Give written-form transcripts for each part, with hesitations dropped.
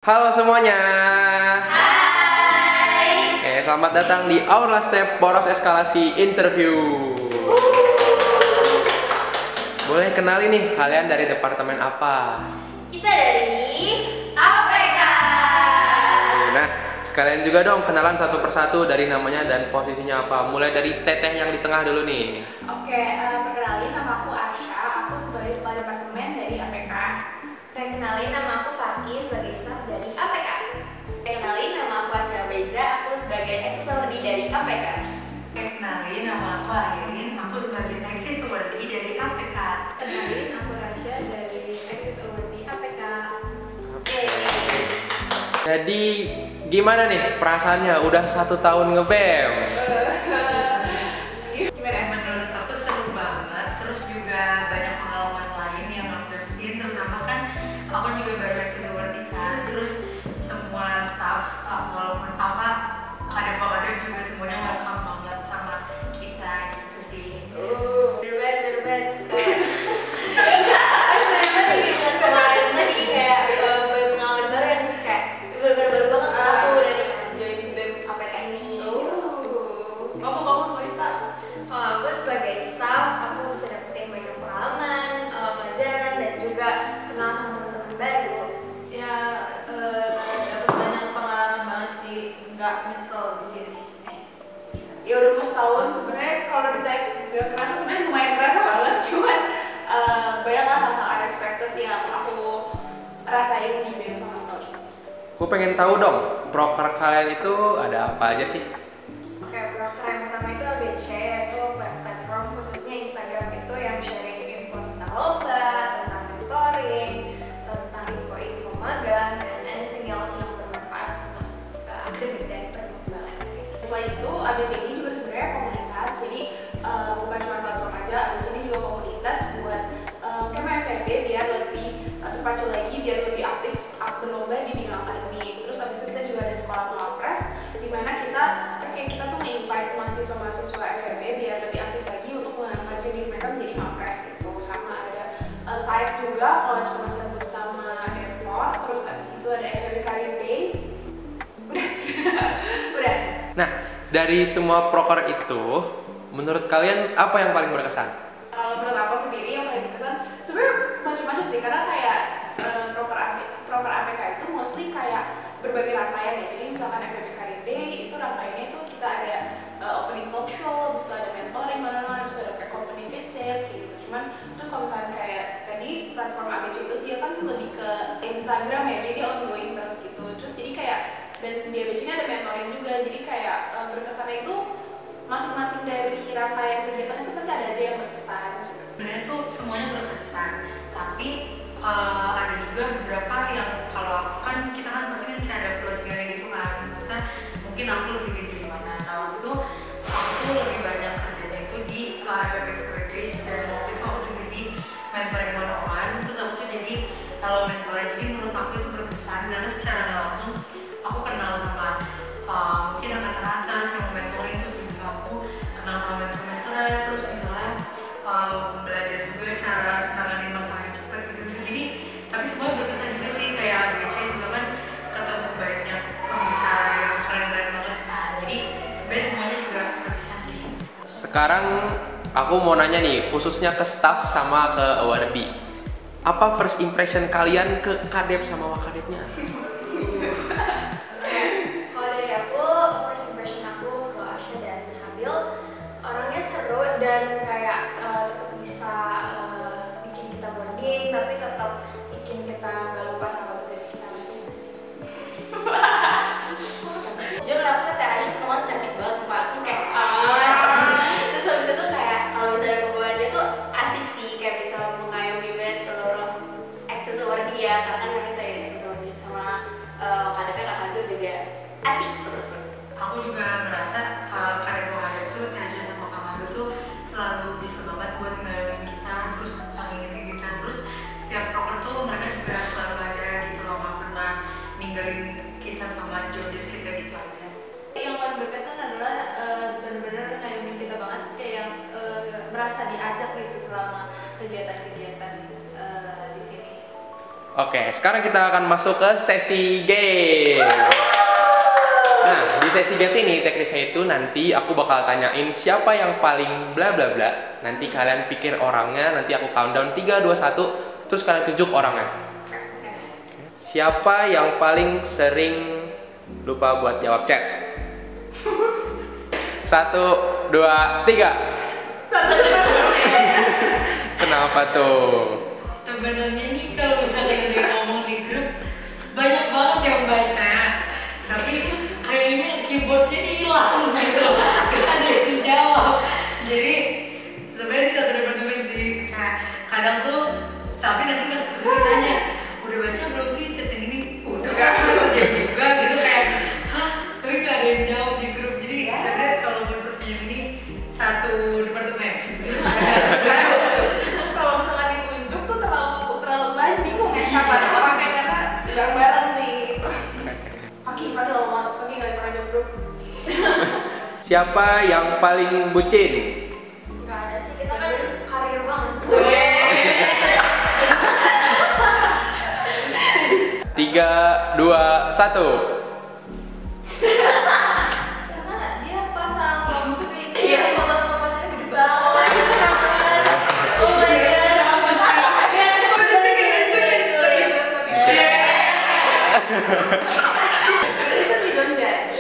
Halo semuanya. Hai. Oke, selamat datang di Our Last Step Boros Eskalasi Interview. Boleh kenali nih, kalian dari departemen apa? Kita dari APK. Nah, sekalian juga dong kenalan satu persatu dari namanya dan posisinya apa. Mulai dari teteh yang di tengah dulu nih. Oke, perkenalin nama aku Asha, aku sebagai kepala departemen dari APK. Kenalin nama aku Faki sebagai staf dari APK. Kenalin nama aku Akira Beza, aku sebagai ex-sawardi dari APK. Kenalin, nama aku Airin, aku sebagai eksis sawardi dari APK. Kenalin, aku Rasya dari Eksis Award di APK. Jadi gimana nih perasaannya? Udah 1 tahun nge-BEM. Gimana? Menurut aku seru banget, terus juga banyak pengalaman lain yang aku dapetin, terutama kan aku juga baru eksis sawardi kan, terus semua staff walaupun apa kadang-kadang juga semuanya welcome banget sama kita gitu sih. Berban. Sama tadi kayak pengalaman baru yang kayak baru banget aku dari join BEM APK ini. Kamu sebagai staff? Kalau aku sebagai staff, aku bisa dapetin banyak pengalaman, pelajaran dan juga kenal sama teman-teman baru. Ya, dapat banyak pengalaman banget sih, nggak nyesel di sini. Ya udah mau setahun sebenarnya kalau ditanya nggak kerasa, sebenarnya lumayan kerasa banget, cuman banyaklah hal-hal unexpected yang aku rasain di BEM sama Story. Gue pengen tahu dong, broker kalian itu ada apa aja sih? Oke, broker yang pertama itu ABC, yaitu platform khususnya Instagram itu yang sharing info tentang lomba, tentang mentoring, tentang info-info magang, dan anything else yang bermanfaat untuk akademik dan perkembangan. Selain itu, ABC ini juga sebenarnya komunitas, jadi bukan cuma platform aja, ABC ini juga komunitas buat Kema FFB biar lebih terpacu lagi, biar lebih aktif berlomba di bidang akademik. Terus habis itu kita juga ada sekolah Mapres, di mana kita tuh nge-invite mahasiswa-mahasiswa FEB biar lebih aktif lagi untuk mengangkat diri mereka menjadi Mapres gitu. Sama ada site juga collab sama Depot, terus habis itu ada FEB Career Days. Udah. Nah, dari semua proker itu, menurut kalian apa yang paling berkesan? Kalau menurut aku sendiri yang paling berkesan sebenarnya macam-macam sih, karena kayak proker APK itu mostly kayak berbagai rangkaian ya. Jadi misalkan FEB Career Day itu rangkaiannya itu kita ada opening talk show, habis itu ada mentoring mana-mana, habis itu ada kayak company visit kayak gitu. Cuman terus kalau misalkan kayak tadi platform ABC itu dia kan lebih ke Instagram ya, jadi dia ongoing terus gitu. Terus jadi kayak dan di ABC ini ada mentoring juga, jadi kayak berkesannya itu masing-masing dari rangkaian kegiatan itu pasti ada aja yang berkesan gitu. Sebenarnya tuh semuanya berkesan, tapi ada juga beberapa yang kalau aku kan kita kan pasti kan kayak ada plottingnya gitu kan, maksudnya mungkin aku lebih gede di mana. Nah waktu itu aku tuh lebih banyak kerjanya itu di FEB Career Days, dan waktu itu aku juga di mentoring one-on-one. Terus aku tuh jadi kalau mentoring, jadi menurut aku itu berkesan karena secara nggak langsung aku kenal sama mungkin angkatan atas yang mentoring, terus juga aku kenal sama mentor-mentornya, terus misalnya belajar juga cara nanganin masalah yang cepat gitu. Jadi tapi semuanya berkesan juga sih, kayak ABC juga kan ketemu banyak pembicara yang keren-keren banget kan. Jadi sebenarnya semuanya juga berkesan sih. Sekarang aku mau nanya nih, khususnya ke staff sama ke awardee. Apa first impression kalian ke kadep sama wakadepnya? Kalau dari aku, first impression aku ke Asha dan Habil, orangnya seru dan kayak tetap bisa bikin kita bonding, tapi tetap bikin kita nggak lupa sama tugas kita masing-masing. Jujur aku kata Asha teman cantik banget, sumpah aku kayak terus habis itu kayak kalau misalnya pembawaannya tuh asik sih, kayak bisa mengayomi banget seluruh aksesoris dia, karena kan kami saya aksesoris sama kadangnya kakak itu juga asik seru-seru. Aku juga ngerasa kadang wakadep tuh Tasya sama Kak Madu tuh selalu bisa banget buat ngayomin kita, terus ngingetin kita, terus setiap proker tuh mereka juga selalu ada gitu loh, nggak pernah ninggalin kita sama job desk kita gitu aja. Yang paling berkesan adalah benar-benar ngayomin kita banget, kayak yang merasa diajak gitu selama kegiatan-kegiatan di sini. Oke, sekarang kita akan masuk ke sesi game. Nah, di sesi games ini teknisnya itu nanti aku bakal tanyain siapa yang paling bla bla bla. Nanti kalian pikir orangnya, nanti aku countdown 3, 2, 1, terus kalian tunjuk orangnya. Siapa yang paling sering lupa buat jawab chat? 1, 2, 3. Kenapa tuh? Sebenarnya nih kalau misalnya dia ngomong di grup banyak banget yang baca, tapi kayaknya keyboardnya hilang gitu, gak ada yang jawab. Jadi sebenarnya di satu departemen sih, kadang tuh, tapi nanti pas ketemu ditanya, udah baca belum sih chat yang ini? Udah kerja juga gitu kayak, hah? Tapi gak ada yang jawab di grup. Jadi sebenarnya kalau buat pertanyaan ini satu departemen. Kalau misalnya ditunjuk tuh terlalu banyak, bingung ya siapa orangnya karena bareng-bareng sih. Pagi nggak pernah job grup. Siapa yang paling bucin? Nggak ada sih, kita kan karir banget. 3, 2, 1. Karena dia pasang long screen, foto sama pacarnya gede banget. Oh my god. Listen, we don't judge.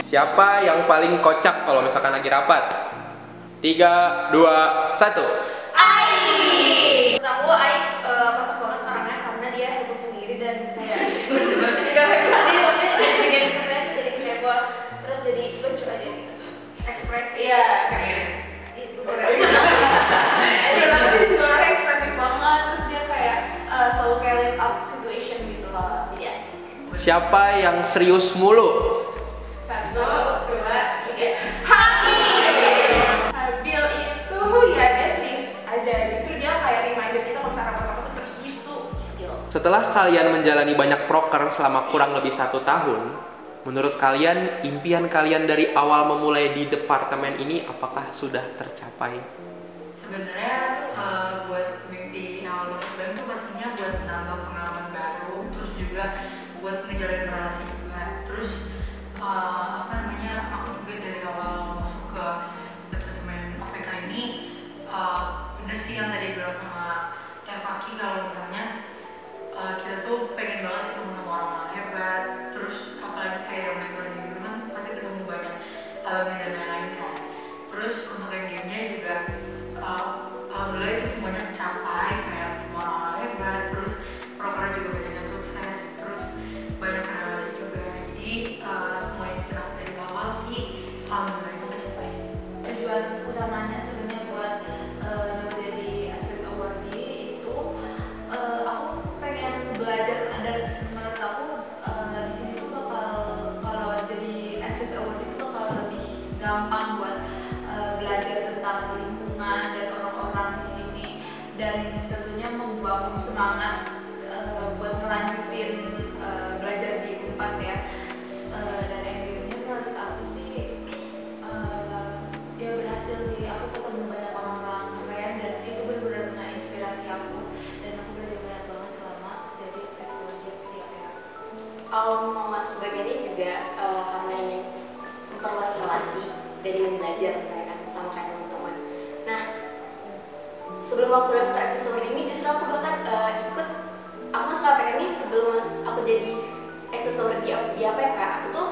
Siapa yang paling kocak kalau misalkan lagi rapat? 3, 2, 1. Menurut aku Aik kocak banget orangnya karena dia heboh sendiri dan kayak gak heboh sendiri, maksudnya jadi sebenarnya jadi heboh terus jadi lucu aja gitu ekspresi kayak itu ya tapi dia juga orangnya ekspresif banget terus dia kayak selalu kayak lift up situation gitu loh, jadi asik. Siapa yang serius mulu? 1, 2, 3. Habil itu ya dia serius aja, justru dia kayak reminder kita kalau misalnya rapat-rapat tuh terus serius tuh Habil. Setelah kalian menjalani banyak proker selama kurang lebih 1 tahun, menurut kalian impian kalian dari awal memulai di departemen ini apakah sudah tercapai? Sebenarnya buat mimpi awal masuk BEM tuh pastinya buat menambah pengalaman baru, terus juga buat ngejalin relasi juga. Terus aku juga dari awal masuk ke departemen APK ini bener sih yang tadi bilang sama Faki kalau misalnya kita tuh pengen banget ketemu sama orang-orang hebat, terus apalagi kayak yang mentor gitu kan pasti ketemu banyak alumni dan lain-lain kan. Terus untuk yang game-nya juga alhamdulillah itu semuanya tercapai, kayak ketemu orang-orang hebat, terus proker juga banyak yang sukses, terus banyak relasi juga. Jadi semua yang pernah dari awal sih alhamdulillah itu tercapai. Tujuan utamanya sebenarnya buat nyoba jadi Access Awardee itu aku pengen belajar dan menurut aku di sini tuh bakal kalau jadi Access Awardee itu bakal lebih gampang buat belajar tentang lingkungan dan orang-orang di sini dan tentunya membangun semangat buat ngelanjutin belajar di Unpad ya. Dan endingnya menurut aku sih dia berhasil di aku ketemu banyak orang-orang keren dan itu benar-benar menginspirasi aku dan aku belajar banyak banget selama jadi Access Awardee di APK. Mau masuk BEM ini juga karena ingin memperluas relasi dan ingin belajar kan sama kayak teman-teman. Nah, sebelum aku daftar Access Awardee ini justru aku bahkan aku masuk APK ini sebelum aku jadi Access Awardee di APK, aku tuh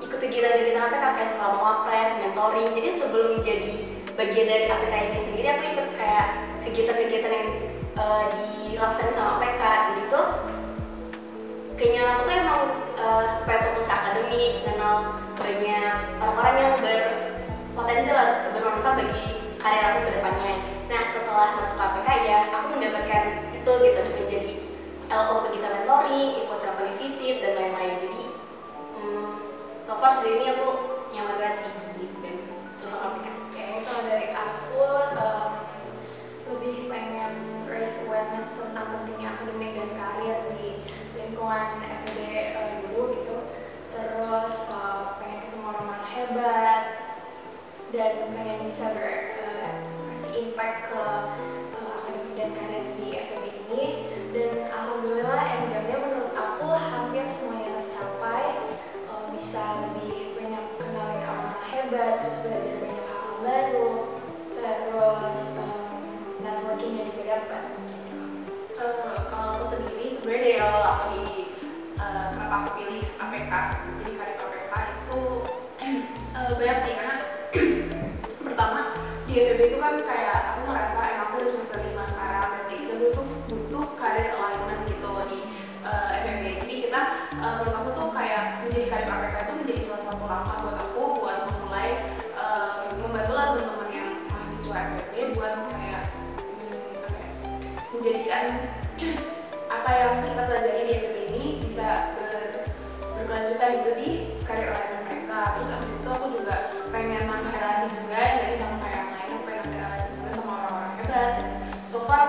ikut kegiatan-kegiatan APK kayak sekolah mawapres, mentoring. Jadi sebelum jadi bagian dari APK ini sendiri, aku ikut kayak kegiatan-kegiatan yang dilaksanain sama APK. Jadi tuh keinginan aku tuh emang supaya fokus ke akademik, kenal banyak orang-orang yang berpotensi lah bermanfaat bagi karir aku ke depannya. Nah, setelah masuk APK ya, aku mendapatkan itu gitu dengan jadi LO kegiatan mentoring, ikut company visit dan lain-lain. Jadi so far sejauh ini aku nyaman banget sih di BEM untuk APK. Kayaknya kalau dari aku lebih pengen raise awareness tentang pentingnya akademik dan karir di lingkungan FEB dulu gitu. Terus pengen ketemu orang-orang hebat dan pengen bisa kasih impact ke akademik dan karir di FEB ini. Dan alhamdulillah bisa lebih banyak kenalin orang hebat, terus belajar banyak hal baru, terus networkingnya juga dapat. Kalau aku sendiri sebenarnya dari awal aku kenapa aku pilih APK jadi karir APK itu banyak sih, karena pertama di FEB itu kan kayak aku ngerasa emang aku udah semester 5 sekarang dan kayak kita tuh butuh karir alignment gitu di FEB. Jadi kita menurut aku tuh kayak menjadi karir APK itu menjadi salah satu langkah buat aku buat memulai membantulah teman-teman yang mahasiswa FEB buat kayak menjadikan apa yang kita pelajari di FEB ini bisa berkelanjutan gitu di karir alignment mereka. Terus abis itu aku juga pengen nambah relasi juga, jadi sama kayak yang lain aku pengen nambah relasi juga sama orang-orang hebat. Dan so far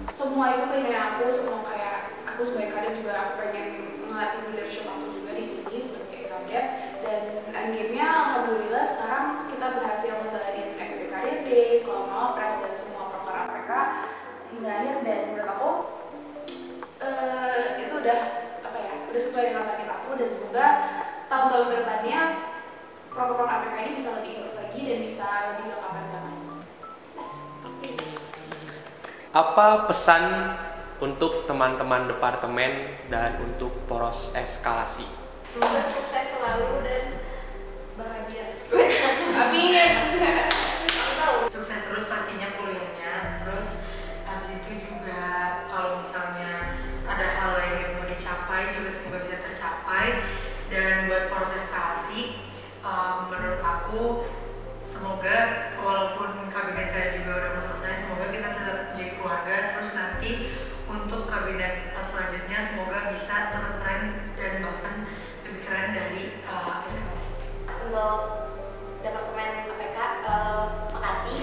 semua itu keinginan aku, semua kayak aku sebagai kader juga aku pengen ngelatih leadership aku juga di sini sebagai kader. Dan endgame-nya alhamdulillah sekarang kita berhasil ngejalanin FEB Career Day, Sekolah Mawapres dan semua program mereka hingga akhir. Dan menurut aku itu udah udah sesuai dengan target aku, dan semoga tahun-tahun kedepannya program APK ini bisa lebih improve lagi dan bisa lebih jangka panjang lagi. Apa pesan untuk teman-teman departemen dan untuk poros eskalasi? Semoga sukses selalu dan bahagia. Amin. Sukses terus pastinya kuliahnya. Terus habis itu juga kalau misalnya ada hal lain yang mau dicapai juga semoga bisa tercapai. Dan buat proses eskalasi menurut aku semoga walaupun kabinet kita juga udah mau selesai, semoga kita tetap jadi keluarga. Terus nanti untuk kabinet selanjutnya semoga bisa tetap keren dan bahkan lebih keren dari eskalasi. Untuk Departemen APK, makasih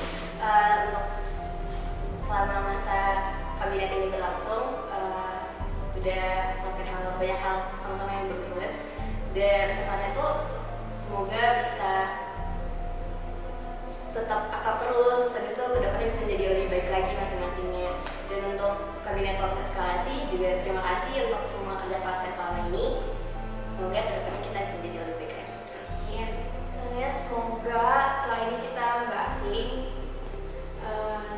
untuk selama masa kabinet ini berlangsung, udah melakukan banyak hal sama-sama yang bagus banget. Dan pesannya tuh semoga bisa tetap akrab terus habis itu kedepannya bisa jadi lebih baik lagi masing-masingnya. Dan untuk kabinet proses eskalasi juga terima kasih untuk semua kerja keras yang selama ini. Semoga kedepannya kita bisa jadi lebih baik lagi. Iya. Ya, semoga setelah ini kita nggak asing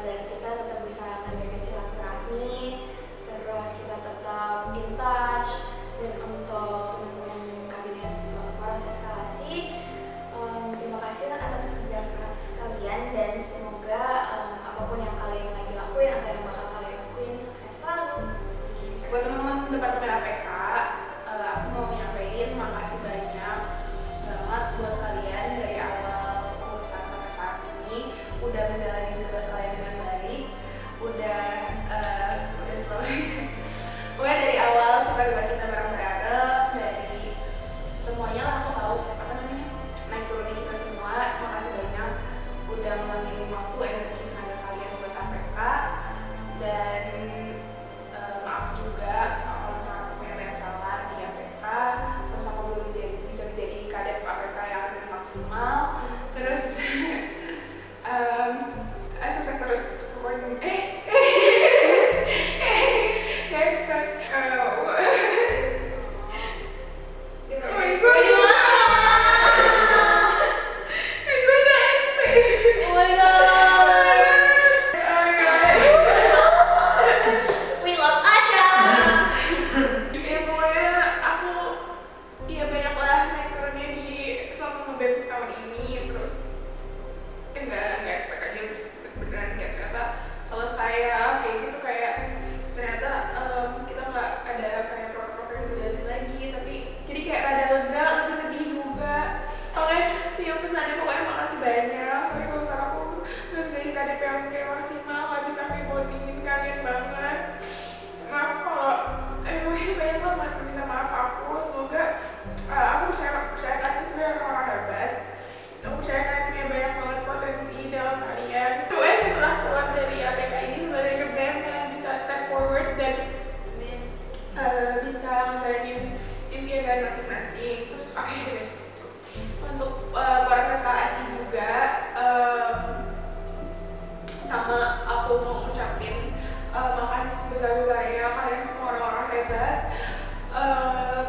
dan kita tetap bisa menjaga silaturahmi, terus kita tetap in touch. Dan untuk teman-teman kabinet proses eskalasi, terima kasih atas kerja keras kalian dan semoga apapun yang kalian lagi lakuin atau yang bakal kalian lakuin sukses selalu. Buat teman-teman departemen APK, aku mau nyampein makasih banyak banget buat kalian dari awal urusan sampai saat ini udah menjalani tugas kalian dengan baik, udah selalu pokoknya dari awal sampai kita bareng-bareng, dari semuanya lah aku tahu naik turunnya kita semua. Makasih banyak udah ngeluangin waktu, energi, tenaga kalian buat APK. Dan maaf juga kalau misalnya aku punya banyak salah di APK, terus aku belum bisa menjadi kader APK yang lebih maksimal. Terus sukses terus pokoknya.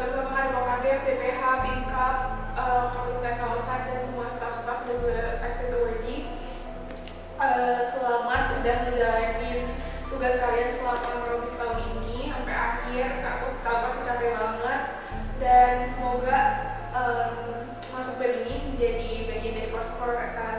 Terutama kan PPH, Pinkap, tugas kalian selama promisi tahun ini sampai akhir. Aku tahu pasti capek banget, dan semoga masuk BEM ini menjadi bagian dari proses kalian